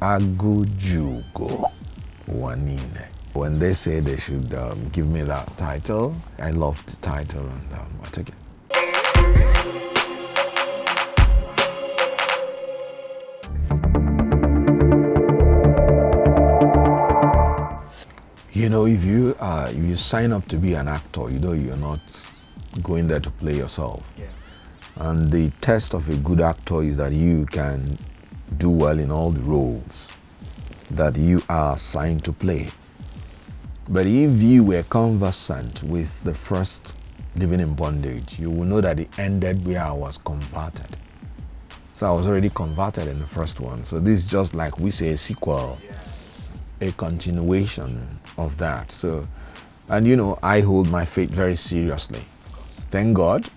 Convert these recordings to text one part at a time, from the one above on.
Agujugo Wanine. When they say they should give me that title, I love the title and I take it. You know, if you sign up to be an actor, you know you're not going there to play yourself. Yeah. And the test of a good actor is that you can do well in all the roles that you are assigned to play. But if you were conversant with the first Living in Bondage, you will know that it ended where I was converted. So I was already converted in the first one. So this is just like we say a sequel, a continuation of that. So, and you know, I hold my faith very seriously. Thank God.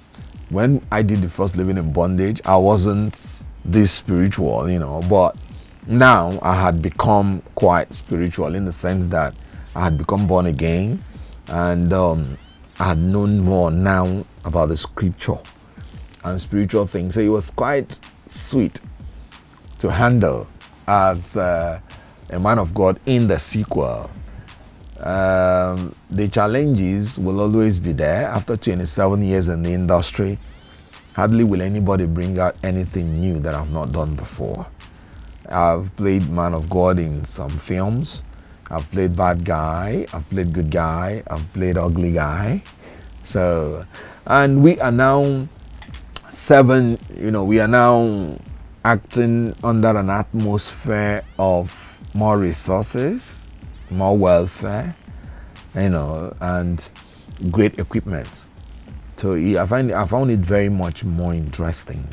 When I did the first Living in Bondage, I wasn't this spiritual, you know, but now I had become quite spiritual in the sense that I had become born again, and I had known more now about the scripture and spiritual things. So it was quite sweet to handle as a man of God in the sequel. The challenges will always be there. After 27 years in the industry, hardly will anybody bring out anything new that I've not done before. I've played man of God in some films. I've played bad guy, I've played good guy, I've played ugly guy. So, and we are now we are now acting under an atmosphere of more resources, more welfare, and great equipment. So I found it very much more interesting.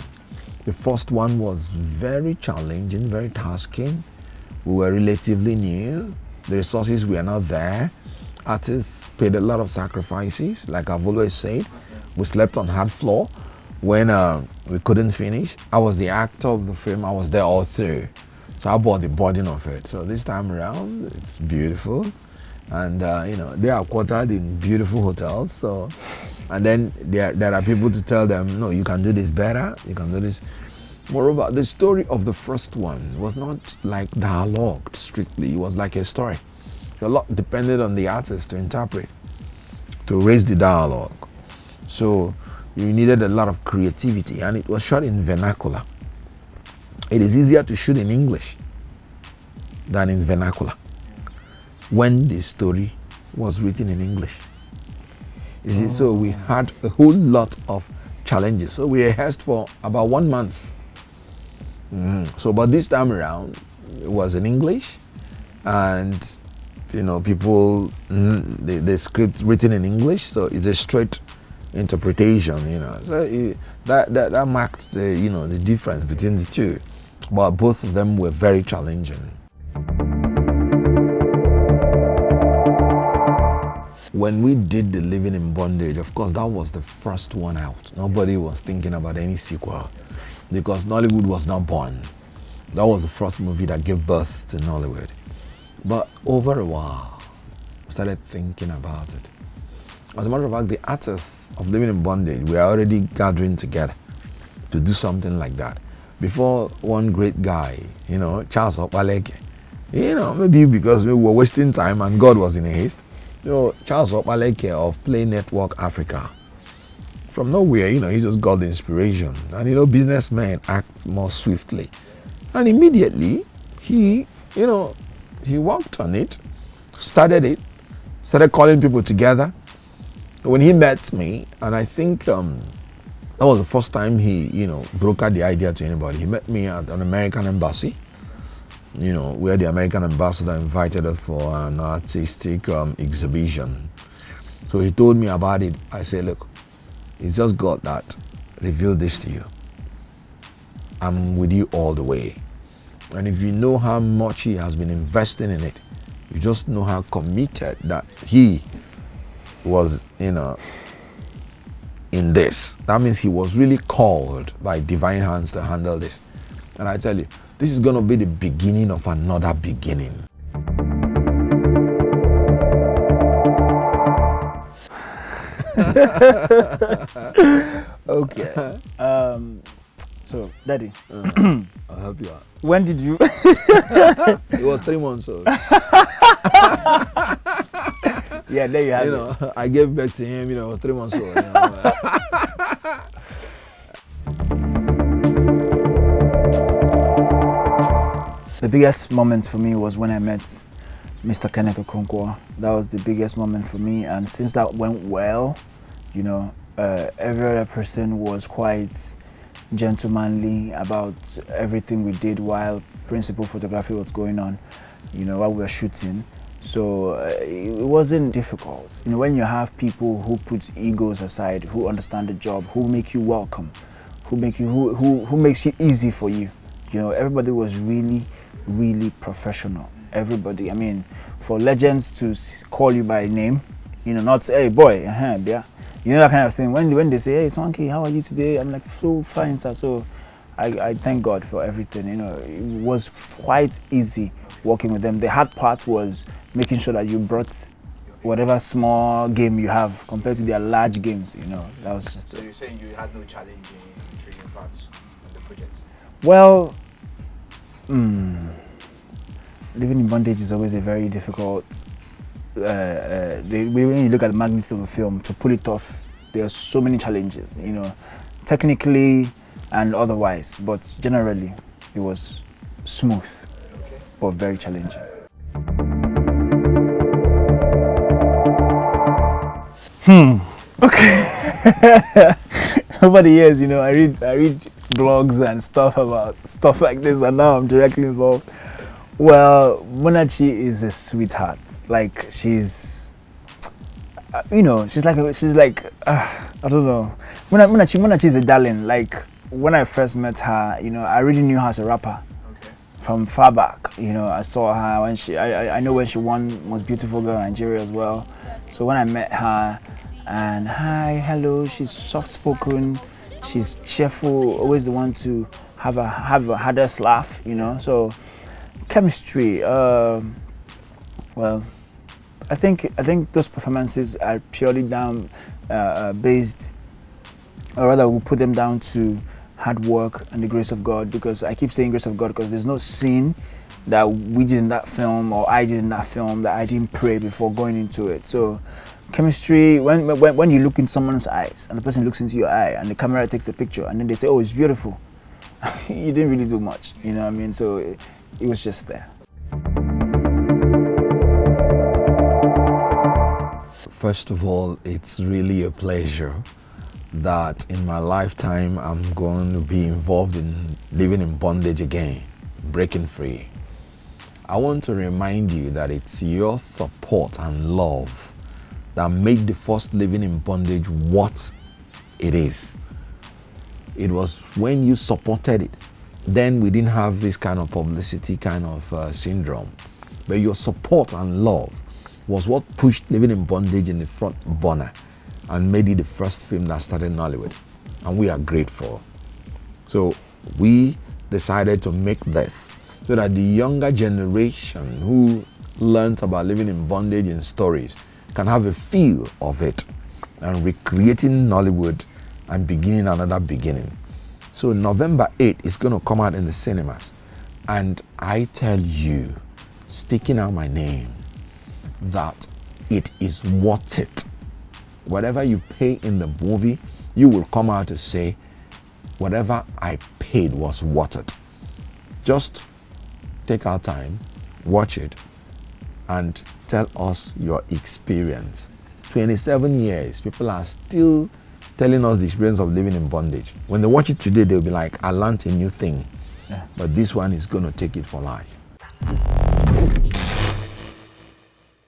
The first one was very challenging, very tasking. We were relatively new. The resources were not there. Artists paid a lot of sacrifices. Like I've always said, we slept on hard floor when we couldn't finish. I was the actor of the film. I was there all through. So I bought the burden of it. So this time around, it's beautiful. And they are quartered in beautiful hotels. So, and then there are people to tell them, no, you can do this better. You can do this. Moreover, the story of the first one was not like dialogued strictly. It was like a story. A lot depended on the artist to interpret, to raise the dialogue. So you needed a lot of creativity, and it was shot in vernacular. It is easier to shoot in English than in vernacular when the story was written in English. You see, so we had a whole lot of challenges. So we rehearsed for about 1 month. So, but this time around, it was in English, and people, the script written in English, so it's a straight interpretation. So that marked the difference between the two, but both of them were very challenging. When we did the Living in Bondage, of course, that was the first one out. Nobody was thinking about any sequel because Nollywood was not born. That was the first movie that gave birth to Nollywood. But over a while, we started thinking about it. As a matter of fact, the artists of Living in Bondage were already gathering together to do something like that. Before one great guy, Charles Opaleke, maybe because we were wasting time and God was in a haste, Charles Opaleke of Play Network Africa. From nowhere, he just got the inspiration. And businessmen act more swiftly. And immediately, he worked on it, started calling people together. When he met me, and I think that was the first time he, brokered the idea to anybody. He met me at an American embassy, where the American ambassador invited us for an artistic exhibition. So he told me about it. I said, look, it's just God that revealed this to you. I'm with you all the way. And if you know how much he has been investing in it, you just know how committed that he was, in this. That means he was really called by divine hands to handle this. And I tell you, this is going to be the beginning of another beginning. Okay. So, Daddy, help you out. When did you? It was 3 months old. Yeah, there you have it. I gave birth to him, I was 3 months old. The biggest moment for me was when I met Mr. Kenneth Okonkwo. That was the biggest moment for me, and since that went well, every other person was quite gentlemanly about everything we did while principal photography was going on, while we were shooting. So it wasn't difficult. When you have people who put egos aside, who understand the job, who make you welcome, who makes it easy for you. Everybody was really, really professional. Everybody. I mean, for legends to call you by name, not say, hey boy, yeah. That kind of thing. When they say, hey Swanky, how are you today? I'm like, so fine, sir. So I thank God for everything. It was quite easy working with them. The hard part was making sure that you brought whatever small game you have compared to their large games. That was just. So you're saying you had no challenge in trading parts on the project? Well, living in bondage is always a very difficult. When you look at the magnitude of the film, to pull it off, there are so many challenges, technically and otherwise. But generally, it was smooth, but very challenging. Okay. Over the years, I read blogs and stuff about stuff like this, and now I'm directly involved. Well, Munachi is a sweetheart. Like she's I don't know. Munachi is a darling. Like when I first met her, I really knew her as a rapper. Okay. From far back. I saw her when I know when she won Most Beautiful Girl in Nigeria as well. So when I met her, and hi, hello, she's soft spoken, she's cheerful, always the one to have a hardest laugh, So chemistry, well, I think those performances are purely down based, or rather we'll put them down to hard work and the grace of God, because I keep saying grace of God because there's no scene that we did in that film or I did in that film that I didn't pray before going into it. So chemistry, when you look in someone's eyes and the person looks into your eye and the camera takes the picture and then they say, oh, it's beautiful. You didn't really do much, what I mean? So it was just there. First of all, it's really a pleasure that in my lifetime I'm going to be involved in living in bondage again, breaking free. I want to remind you that it's your support and love that made the first living in bondage what it is. It was when you supported it. Then we didn't have this kind of publicity kind of syndrome. But your support and love was what pushed living in bondage in the front burner and made it the first film that started Nollywood. And we are grateful. So we decided to make this so that the younger generation who learns about living in bondage in stories can have a feel of it and recreating Nollywood and beginning another beginning. So November 8th is going to come out in the cinemas. And I tell you, sticking out my name, that it is worth it. Whatever you pay in the movie, you will come out to say, whatever I paid was worth it. Just take our time, watch it, and tell us your experience. 27 years, people are still telling us the experience of living in bondage. When they watch it today, they'll be like, I learned a new thing. Yeah. But this one is going to take it for life.